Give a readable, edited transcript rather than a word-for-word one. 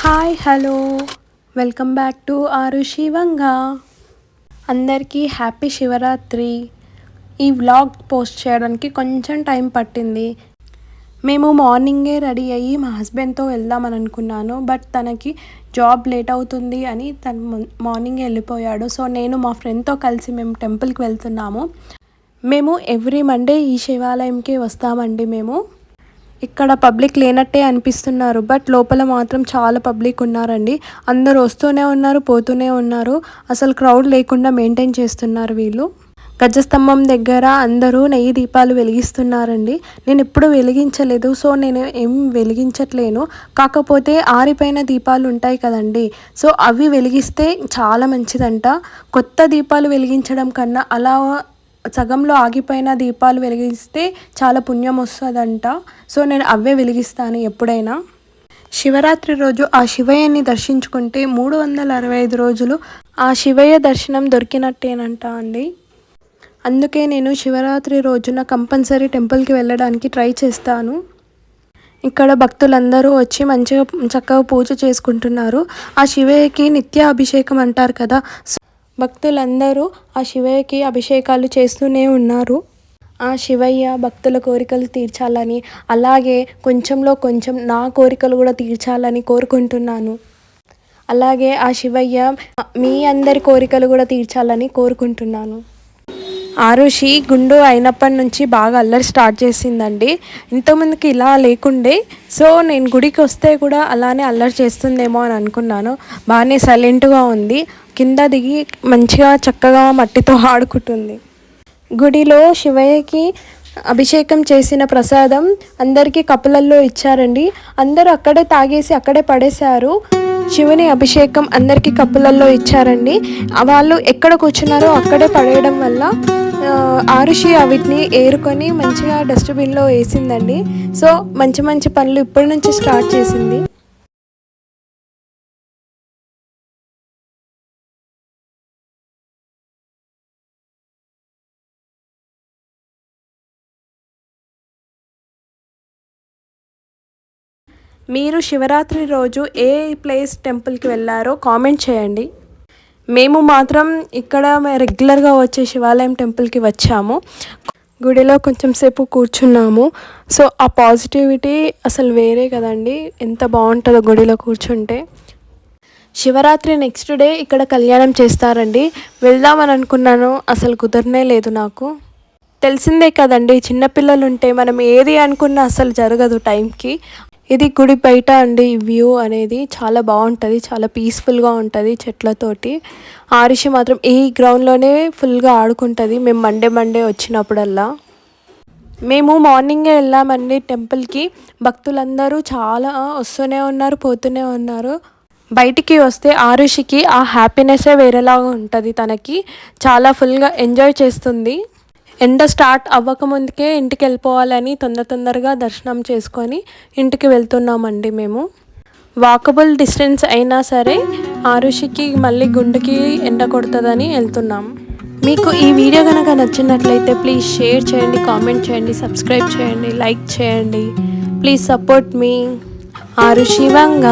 Hi hello welcome back to Arushi Vanga. అందరికీ happy Shivaratri. ఈ vlog post చేయడానికి కొంచెం టైం పట్టింది. మేము మార్నింగే రెడీ అయ్యి మా హస్బెండ్తో వెళ్దామని అనుకున్నాను. బట్ తనకి జాబ్ లేట్ అవుతుంది అని తను మార్నింగే వెళ్ళిపోయాడు. సో నేను మా ఫ్రెండ్తో కలిసి మేము టెంపుల్కి వెళ్తున్నాము. మేము ఎవ్రీ మండే ఈ శివాలయంకి వస్తామండి. మేము ఇక్కడ పబ్లిక్ లేనట్టే అనిపిస్తున్నారు, బట్ లోపల మాత్రం చాలా పబ్లిక్ ఉన్నారండి. అందరూ వస్తూనే ఉన్నారు, పోతూనే ఉన్నారు. అసలు క్రౌడ్ లేకుండా మెయింటైన్ చేస్తున్నారు వీళ్ళు. గజస్తంభం దగ్గర అందరూ నెయ్యి దీపాలు వెలిగిస్తున్నారండి. నేను ఎప్పుడు వెలిగించలేదు, సో నేను ఏం వెలిగించట్లేను. కాకపోతే ఆరిపోయిన దీపాలు ఉంటాయి కదండి, సో అవి వెలిగిస్తే చాలా మంచిదంట. కొత్త దీపాలు వెలిగించడం కన్నా అలా సగంలో ఆగిపోయిన దీపాలు వెలిగిస్తే చాలా పుణ్యం వస్తుందంట. సో నేను అవే వెలిగిస్తాను ఎప్పుడైనా. శివరాత్రి రోజు ఆ శివయ్యని దర్శించుకుంటే 365 రోజులు ఆ శివయ్య దర్శనం దొరికినట్టేనంట అండి. అందుకే నేను శివరాత్రి రోజున కంపల్సరీ టెంపుల్కి వెళ్ళడానికి ట్రై చేస్తాను. ఇక్కడ భక్తులందరూ వచ్చి మంచిగా చక్కగా పూజ చేసుకుంటున్నారు. ఆ శివయ్యకి నిత్య అభిషేకం అంటారు కదా, భక్తులందరూ ఆ శివయ్యకి అభిషేకాలు చేస్తూనే ఉన్నారు. ఆ శివయ్య భక్తుల కోరికలు తీర్చాలని, అలాగే కొంచెంలో కొంచెం నా కోరికలు కూడా తీర్చాలని కోరుకుంటున్నాను. అలాగే ఆ శివయ్య మీ అందరి కోరికలు కూడా తీర్చాలని కోరుకుంటున్నాను. ఆరుషి గుండు అయినప్పటి నుంచి బాగా అల్లరి స్టార్ట్ చేసిందండి. ఇంతకుముందుకి ఇలా లేకుండే. సో నేను గుడికి వస్తే కూడా అలానే అల్లరి చేస్తుందేమో అని అనుకున్నాను. బాగానే సైలెంట్గా ఉంది. కింద దిగి మంచిగా చక్కగా మట్టితో ఆడుకుంటుంది. గుడిలో శివయ్యకి అభిషేకం చేసిన ప్రసాదం అందరికీ కప్పులల్లో ఇచ్చారండి. అందరూ అక్కడే తాగేసి అక్కడే పడేశారు. శివుని అభిషేకం అందరికీ కప్పులల్లో ఇచ్చారండి. వాళ్ళు ఎక్కడ కూర్చున్నారో అక్కడే పడేయడం వల్ల ఆరుషి వీటిని ఏరుకొని మంచిగా డస్ట్బిన్లో వేసిందండి. సో మంచి మంచి పనులు ఇప్పటి నుంచి స్టార్ట్ చేసింది. మీరు శివరాత్రి రోజు ఏ ప్లేస్ టెంపుల్కి వెళ్ళారో కామెంట్ చేయండి. మేము మాత్రం ఇక్కడ రెగ్యులర్గా వచ్చే శివాలయం టెంపుల్కి వచ్చాము. గుడిలో కొంచెం సేపు కూర్చున్నాము. సో ఆ పాజిటివిటీ అసలు వేరే కదండి. ఎంత బాగుంటుందో గుడిలో కూర్చుంటే. శివరాత్రి నెక్స్ట్ డే ఇక్కడ కళ్యాణం చేస్తారండి. వెళ్దామని అనుకున్నాను, అసలు కుదరనే లేదు నాకు. తెలిసిందే కదండి, చిన్నపిల్లలు ఉంటే మనం ఏది అనుకున్నా అసలు జరగదు టైంకి. ఇది గుడి బయట అండి. ఈ వ్యూ అనేది చాలా బాగుంటుంది, చాలా పీస్ఫుల్గా ఉంటుంది చెట్లతోటి. ఆరుషి మాత్రం ఈ గ్రౌండ్లోనే ఫుల్గా ఆడుకుంటుంది మేము మండే వచ్చినప్పుడల్లా. మేము మార్నింగే వెళ్ళామండి టెంపుల్కి. భక్తులందరూ చాలా వస్తూనే ఉన్నారు, పోతూనే ఉన్నారు. బయటికి వస్తే ఆరుషికి ఆ హ్యాపీనెస్సే వేరేలాగా ఉంటుంది. తనకి చాలా ఫుల్గా ఎంజాయ్ చేస్తుంది. ఎండ స్టార్ట్ అవ్వకముందుకే ఇంటికి వెళ్ళిపోవాలని తొందరగా దర్శనం చేసుకొని ఇంటికి వెళ్తున్నామండి. మేము వాకబుల్ డిస్టెన్స్ అయినా సరే ఆరుషికి మళ్ళీ గుండెకి ఎండ కొడుతుందని వెళ్తున్నాం. మీకు ఈ వీడియో కనుక నచ్చినట్లయితే ప్లీజ్ షేర్ చేయండి, కామెంట్ చేయండి, సబ్స్క్రైబ్ చేయండి, లైక్ చేయండి. Please support me. Arushi Vanga.